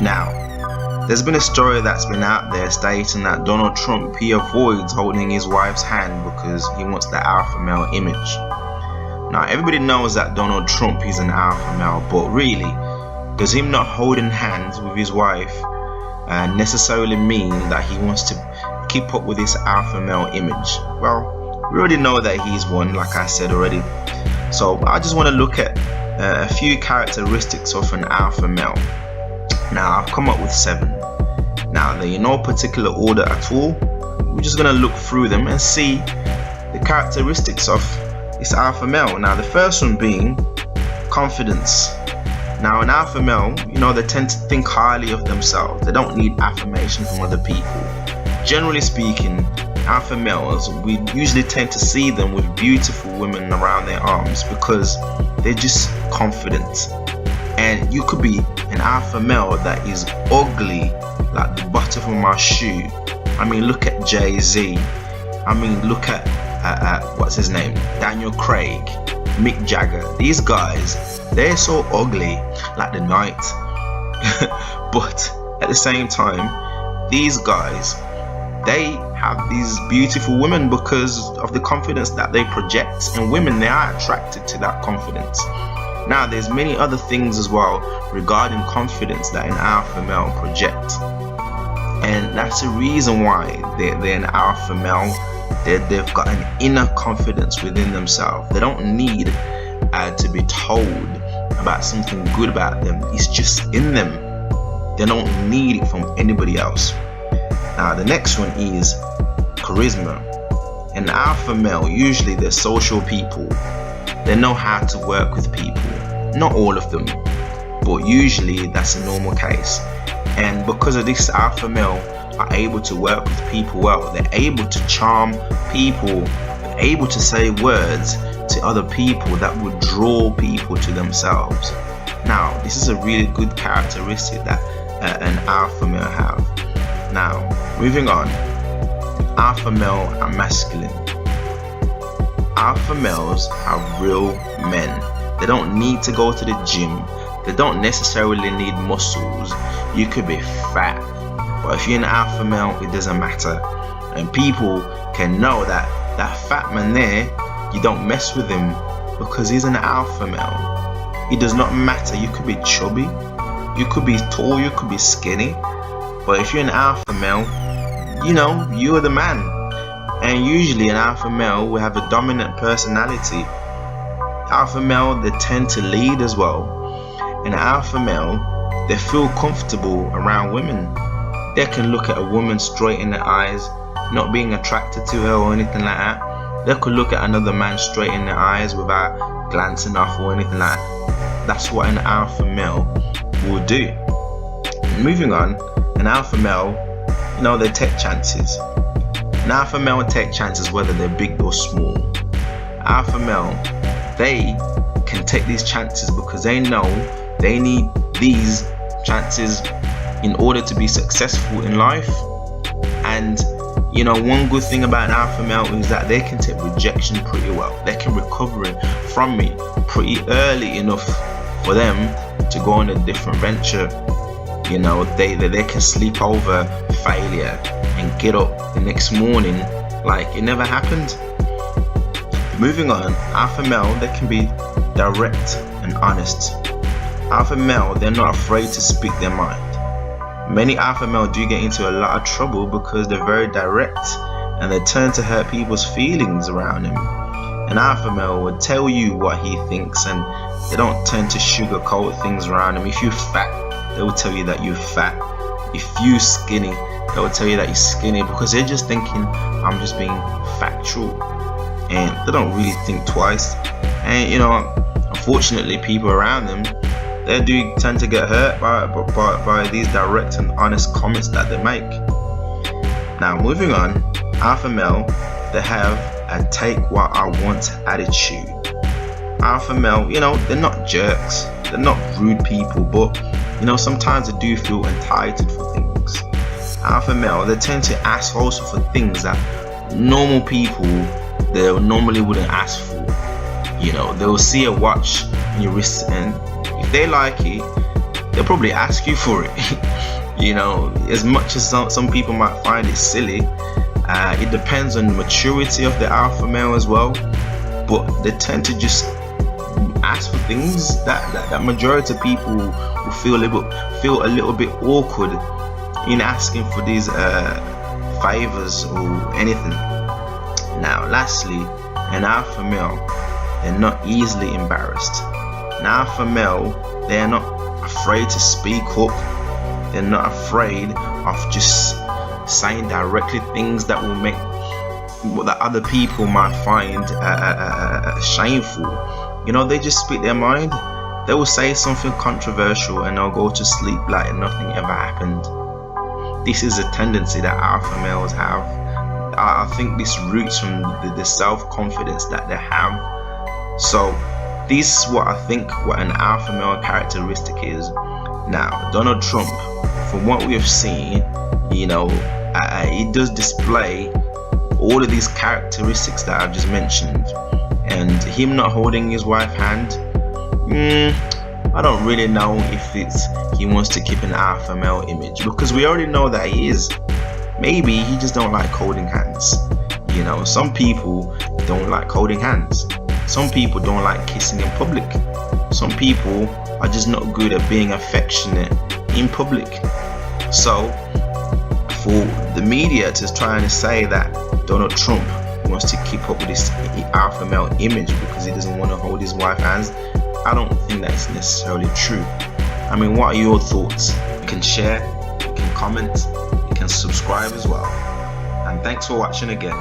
Now, there's been a story that's been out there stating that Donald Trump, he avoids holding his wife's hand because he wants the alpha male image. Now, everybody knows that Donald Trump is an alpha male, but really, does him not holding hands with his wife necessarily mean that he wants to keep up with this alpha male image? Well, we already know that he's one, like I said already. So I just want to look at a few characteristics of an alpha male. Now, I've come up with 7. Now, they're in no particular order at all. We're just going to look through them and see the characteristics of this alpha male. Now, the first one being confidence. Now, an alpha male, they tend to think highly of themselves. They don't need affirmation from other people. Generally speaking, alpha males, we usually tend to see them with beautiful women around their arms because they're just confident. And you could be an alpha male that is ugly like the bottom of my shoe. I mean, look at Jay-Z. I mean, look at what's his name, Daniel Craig, Mick Jagger. These guys, they're so ugly like the night. But at the same time, these guys, they have these beautiful women because of the confidence that they project, and women, they are attracted to that confidence. Now, there's many other things as well regarding confidence that an alpha male projects, and that's the reason why they're an alpha male. They've got an inner confidence within themselves. They don't need to be told about something good about them. It's just in them. They don't need it from anybody else. Now, the next one is charisma. An alpha male, usually they're social people. They know how to work with people. Not all of them, but usually that's a normal case. And because of this, alpha male are able to work with people well. They're able to charm people. They're able to say words to other people that would draw people to themselves. Now, this is a really good characteristic that an alpha male have. Now, moving on, alpha male and masculine. Alpha males are real men. They don't need to go to the gym. They don't necessarily need muscles. You could be fat, but if you're an alpha male, it doesn't matter. And people can know that that fat man there, you don't mess with him because he's an alpha male. It does not matter. You could be chubby, you could be tall, you could be skinny, but if you're an alpha male, you're the man. And usually an alpha male will have a dominant personality. Alpha male, they tend to lead as well. An alpha male, they feel comfortable around women. They can look at a woman straight in the eyes, not being attracted to her or anything like that. They could look at another man straight in the eyes without glancing off or anything like that. That's what an alpha male will do. Moving on, an alpha male, they take chances. An alpha male will take chances whether they're big or small. Alpha male, they can take these chances because they know they need these chances in order to be successful in life. And one good thing about an alpha male is that they can take rejection pretty well. They can recover it from it pretty early enough for them to go on a different venture. They can sleep over failure and get up the next morning like it never happened. Moving on, alpha male, they can be direct and honest. Alpha male, they're not afraid to speak their mind. Many alpha male do get into a lot of trouble because they're very direct and they tend to hurt people's feelings around him. An alpha male would tell you what he thinks, and they don't tend to sugarcoat things around him. If you're fat, they will tell you that you're fat. If you're skinny, they will tell you that you're skinny because they're just thinking, I'm just being factual, and they don't really think twice. And unfortunately, people around them, they do tend to get hurt by these direct and honest comments that they make. Now, moving on, alpha male, they have a take what I want attitude. Alpha male, they're not jerks, they're not rude people, but sometimes they do feel entitled for things. Alpha male, they tend to ask also for things that normal people, they normally wouldn't ask for. They'll see a watch on your wrist, and if they like it, they'll probably ask you for it. You know, as much as some people might find it silly, it depends on the maturity of the alpha male as well. But they tend to just ask for things that majority of people will feel a little bit awkward in asking for these favors or anything. Now, lastly, an alpha male, they're not easily embarrassed. An alpha male, they're not afraid to speak up. They're not afraid of just saying directly things that will make that other people might find shameful. You know, they just speak their mind. They will say something controversial and they'll go to sleep like nothing ever happened. This is a tendency that alpha males have. I think this roots from the self-confidence that they have. So this is what I think what an alpha male characteristic is. Now, Donald Trump, from what we have seen, you know, it does display all of these characteristics that I've just mentioned. And him not holding his wife's hand, I don't really know if he wants to keep an alpha male image, because we already know that he is. Maybe he just don't like holding hands. You know, some people don't like holding hands. Some people don't like kissing in public. Some people are just not good at being affectionate in public. So for the media to try and say that Donald Trump wants to keep up with this alpha male image because he doesn't want to hold his wife's hands, I don't think that's necessarily true. I mean, what are your thoughts? You can share, you can comment, you can subscribe as well. And thanks for watching again.